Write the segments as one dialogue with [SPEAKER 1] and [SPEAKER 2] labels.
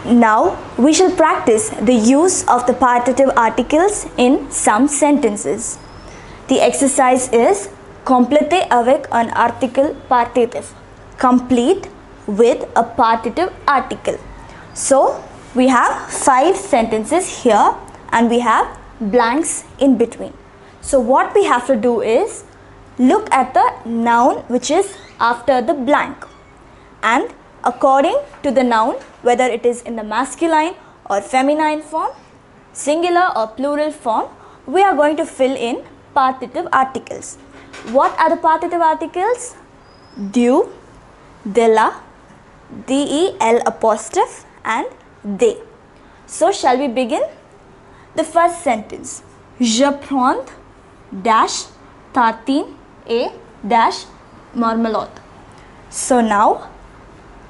[SPEAKER 1] Now we shall practice the use of the partitive articles in some sentences. The exercise is Complétez avec un article partitif. Complete with a partitive article. So we have 5 sentences here and we have blanks in between. So what we have to do is look at the noun which is after the blank, and according to the noun, whether it is in the masculine or feminine form, singular or plural form, we are going to fill in partitive articles. What are the partitive articles? Du, de la, del apostrophe and they. So shall we begin? The first sentence. Je prends dash tartine et dash marmalade. So now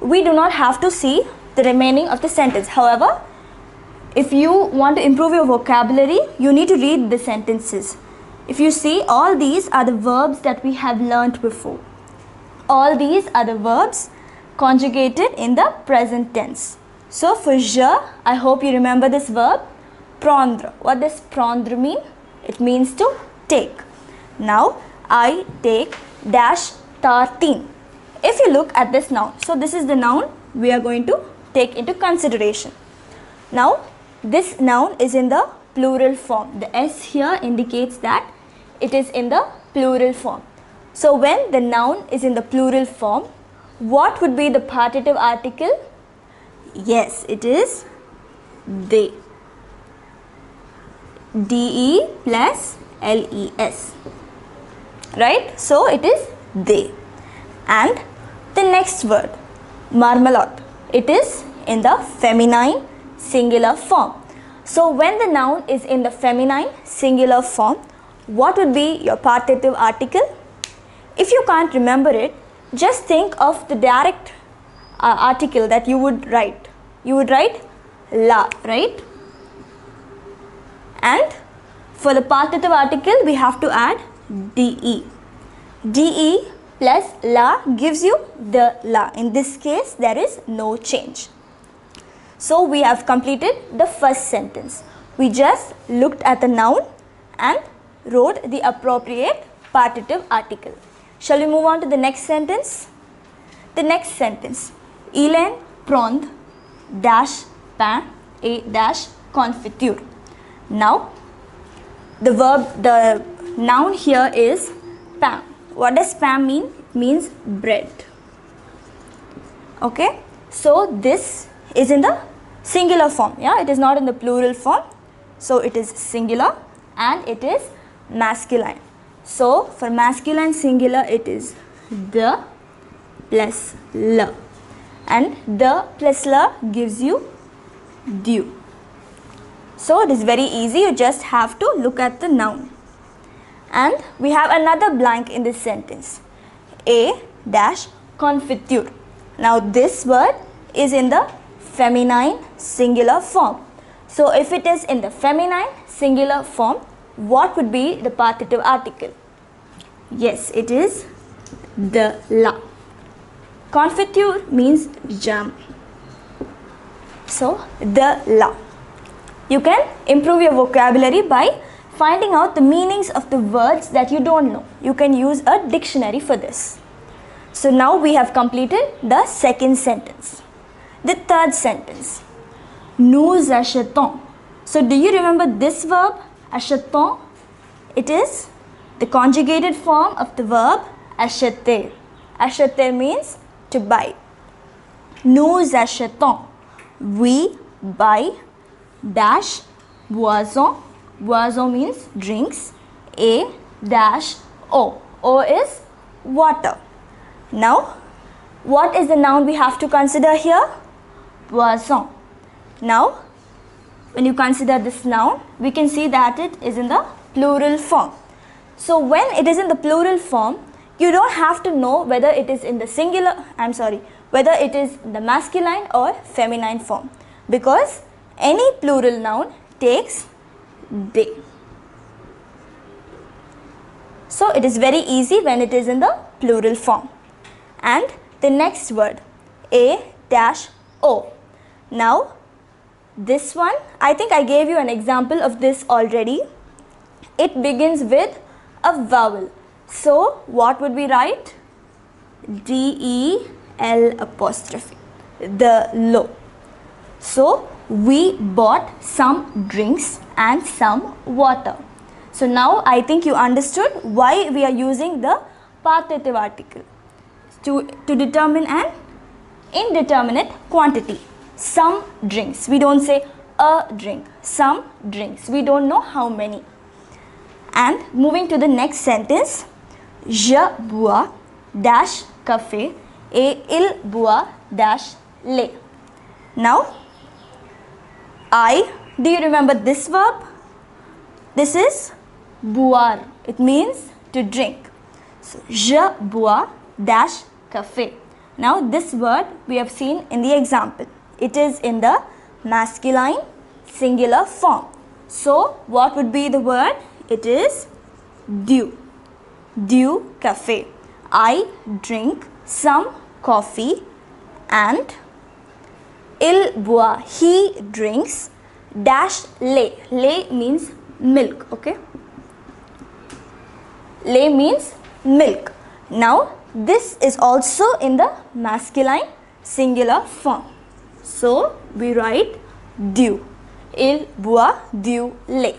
[SPEAKER 1] we do not have to see the remaining of the sentence. However, if you want to improve your vocabulary, you need to read the sentences. If you see, all these are the verbs that we have learnt before. All these are the verbs conjugated in the present tense. So for je, I hope you remember this verb, prendre. What does prendre mean? It means to take. Now, I take dash tartine. If you look at this noun, so this is the noun we are going to take into consideration. Now, this noun is in the plural form. The S here indicates that it is in the plural form. So when the noun is in the plural form, what would be the partitive article? Yes, it is they. De plus les. Right? So it is they. And the next word, marmalade. It is in the feminine singular form. So when the noun is in the feminine singular form, what would be your partitive article? If you can't remember it, just think of the direct article that you would write. You would write la, right? And for the partitive article, we have to add de. De plus la gives you the la. In this case, there is no change. So we have completed the first sentence. We just looked at the noun and wrote the appropriate partitive article. Shall we move on to the next sentence? The next sentence. Il prend dash pain et dash confiture. Now, the noun here is pain. What does pain mean? It means bread. Okay. So this is in the singular form. Yeah, it is not in the plural form. So it is singular and it is masculine. So for masculine singular, it is the plus la, and the plus la gives you du. So it is very easy. You just have to look at the noun. And we have another blank in this sentence. A dash confiture. Now this word is in the feminine singular form. So if it is in the feminine singular form, what would be the partitive article? Yes, it is the la. Confiture means jam. So the la. You can improve your vocabulary by finding out the meanings of the words that you don't know. You can use a dictionary for this. So now we have completed the second sentence. The third sentence. Nous achetons. So do you remember this verb, achetons? It is the conjugated form of the verb acheter. Acheter means to buy. Nous achetons. We buy dash boisson. Boisson means drinks. A dash O. O is water. Now, what is the noun we have to consider here? Boisson. Now, when you consider this noun, we can see that it is in the plural form. So, when it is in the plural form, you don't have to know whether it is in the whether it is the masculine or feminine form, because any plural noun takes they. So it is very easy when it is in the plural form. And the next word, A-O. Now this one, I think I gave you an example of this already. It begins with a vowel. So what would we write? D-E-L apostrophe, the low. So we bought some drinks and some water. So now I think you understood why we are using the partitive article to determine an indeterminate quantity. Some drinks. We don't say a drink. Some drinks. We don't know how many. And moving to the next sentence. Je bois dash café et il boit dash lait. Now, do you remember this verb? This is boire. It means to drink. So, je bois dash café. Now, this word we have seen in the example. It is in the masculine singular form. So, what would be the word? It is du. Du café. I drink some coffee and il boit, he drinks dash lait. Lait means milk, okay? Lait means milk. Now, this is also in the masculine singular form. So, we write du. Il boit du lait.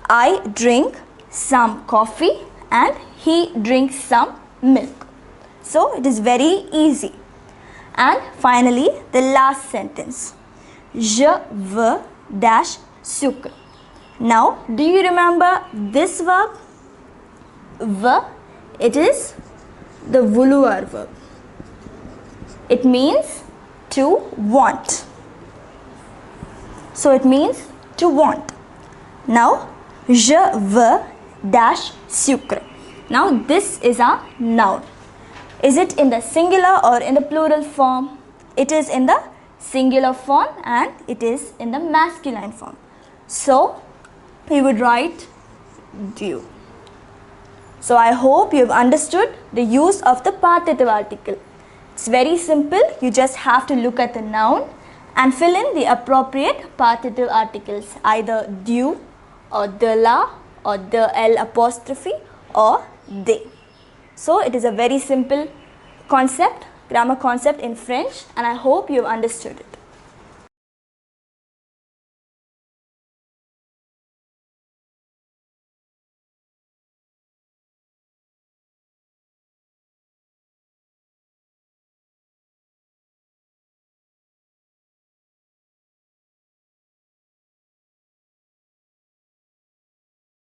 [SPEAKER 1] I drink some coffee and he drinks some milk. So, it is very easy. And finally, the last sentence. Je veux dash sucre. Now, do you remember this verb? Veux, it is the vouloir verb. It means to want. So, it means to want. Now, je veux dash sucre. Now, this is a noun. Is it in the singular or in the plural form? It is in the singular form and it is in the masculine form. So, we would write du. So, I hope you have understood the use of the partitive article. It's very simple. You just have to look at the noun and fill in the appropriate partitive articles, either du or de la or the L apostrophe or they. So, it is a very simple concept, grammar concept in French, and I hope you have understood it.